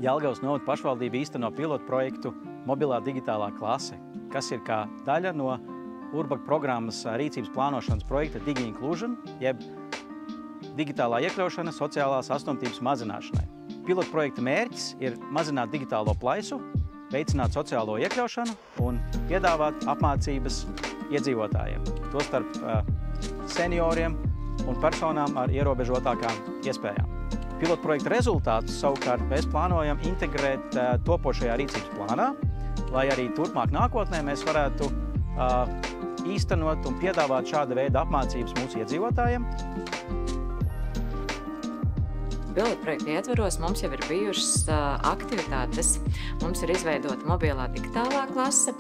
Jelgavas novada pašvaldība īsteno pilotu projektu Mobilā digitālā klase, kas ir kā daļa no Urbaka programmas rīcības plānošanas projekta Digi Inclusion, jeb digitālā iekļaušana sociālās atstumtības mazināšanai. Pilotu projekta mērķis ir mazināt digitālo plaisu, veicināt sociālo iekļaušanu un piedāvāt apmācības iedzīvotājiem, tostarp senioriem un personām ar ierobežotākām iespējām. Pilotu projekta rezultātus savukārt mēs plānojam integrēt topošajā rīcības plānā, lai arī turpmāk nākotnē mēs varētu īstenot un piedāvāt šāda veida apmācības mūsu iedzīvotājiem. Pilotu projekta ietvaros mums jau ir bijušas aktivitātes. Mums ir izveidota mobilā digitālā klase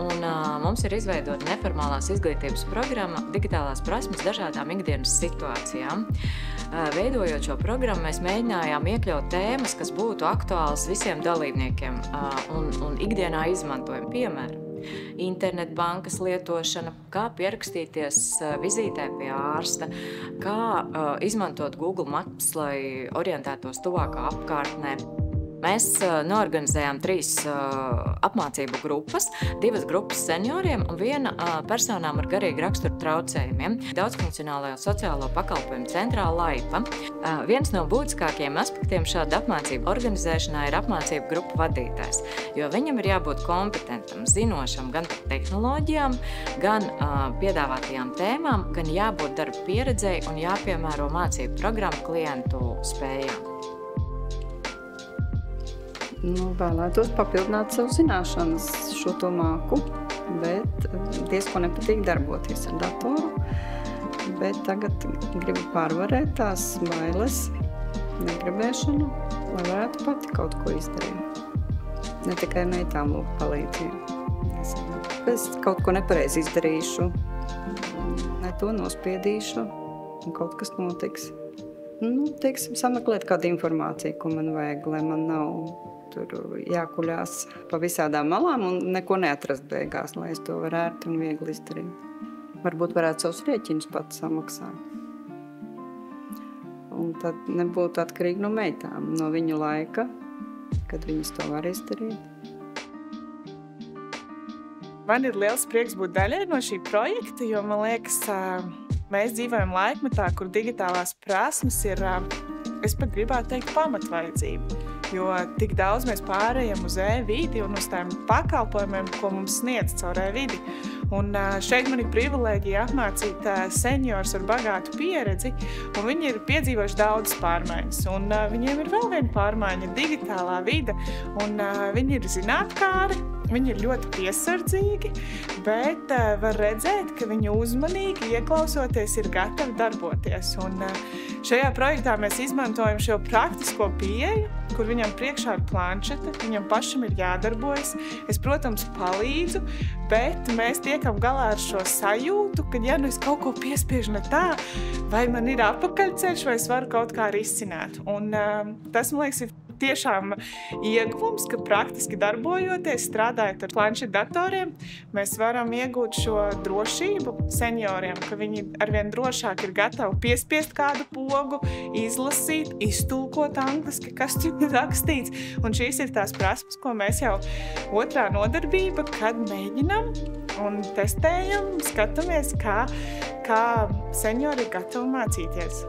un mums ir izveidota neformālās izglītības programma digitālās prasmes dažādām ikdienas situācijām. Veidojot šo programmu, mēs mēģinājām iekļaut tēmas, kas būtu aktuālas visiem dalībniekiem un ikdienā izmantojam. Piemēram, internetbankas lietošana, kā pierakstīties vizītē pie ārsta, kā izmantot Google Maps, lai orientētos tuvākā apkārtnē. Mēs noorganizējām 3 apmācību grupas, 2 grupas senioriem un 1 personām ar garīgu raksturu traucējumiem. Daudzfunkcionālajā sociālo pakalpojumu centrā Laipa. Viens no būtiskākajiem aspektiem šāda apmācību organizēšanā ir apmācību grupu vadītājs, jo viņam ir jābūt kompetentam, zinošam gan par tehnoloģijām, gan piedāvātajām tēmām, gan jābūt darba pieredzei un jāpiemēro mācību programmu klientu spējām. Vēlētos papildināt savu zināšanas, šo to māku, bet diezko nepatīk darboties ar datoru. Bet tagad gribu pārvarēt tās bailes, negribēšanu, lai varētu pati kaut ko izdarīt. Ne tikai meitām lūk palīdzību. Es kaut ko nepareizi izdarīšu, ne to nospiedīšu, un kaut kas notiks. Teiksim, sameklēt kādu informāciju, ko man vajag, lai man nav tur jākuļās pa visādām malām un neko neatrast beigās, lai es to varētu un viegli izdarīt. Varbūt varētu savus rēķinus pats samaksāt. Un tad nebūtu atkarīgi no meitām, no viņu laika, kad viņas to var izdarīt. Man ir liels prieks būt daļai no šī projekta, jo man liekas, mēs dzīvojam laikmetā, kur digitālās prasmes ir, es pat gribētu teikt, pamatvajadzība. Jo tik daudz mēs pārējam uz e-vidi un uz tiem pakalpojumiem, ko mums sniedz caur e-vidi. Un šeit man ir privilēģija apmācīt seniors ar bagātu pieredzi, un viņi ir piedzīvojuši daudzas pārmaiņas. Un viņiem ir vēl viena pārmaiņa – digitālā vide, un viņi ir zinātkāri, viņi ir ļoti piesardzīgi, bet var redzēt, ka viņi uzmanīgi ieklausoties ir gatavi darboties. Un šajā projektā mēs izmantojam šo praktisko pieeju, kur viņam priekšā ir planšete, viņam pašam ir jādarbojas. Es, protams, palīdzu, bet mēs tiekam galā ar šo sajūtu, ka ja nu es kaut ko piespiežu ne tā, vai man ir atpakaļceļš, vai es varu kaut kā risināt. Un tas, man liekas, ir tiešām ieguvums, ka praktiski darbojoties, strādājot ar planšetdatoriem, mēs varam iegūt šo drošību senioriem, ka viņi arvien drošāk ir gatavi piespiest kādu pogu, izlasīt, iztulkot angliski, kas tur ir rakstīts. Un šīs ir tās prasmes, ko mēs jau otrā nodarbība, kad mēģinam un testējam, skatāmies, kā seniori ir gatavi mācīties.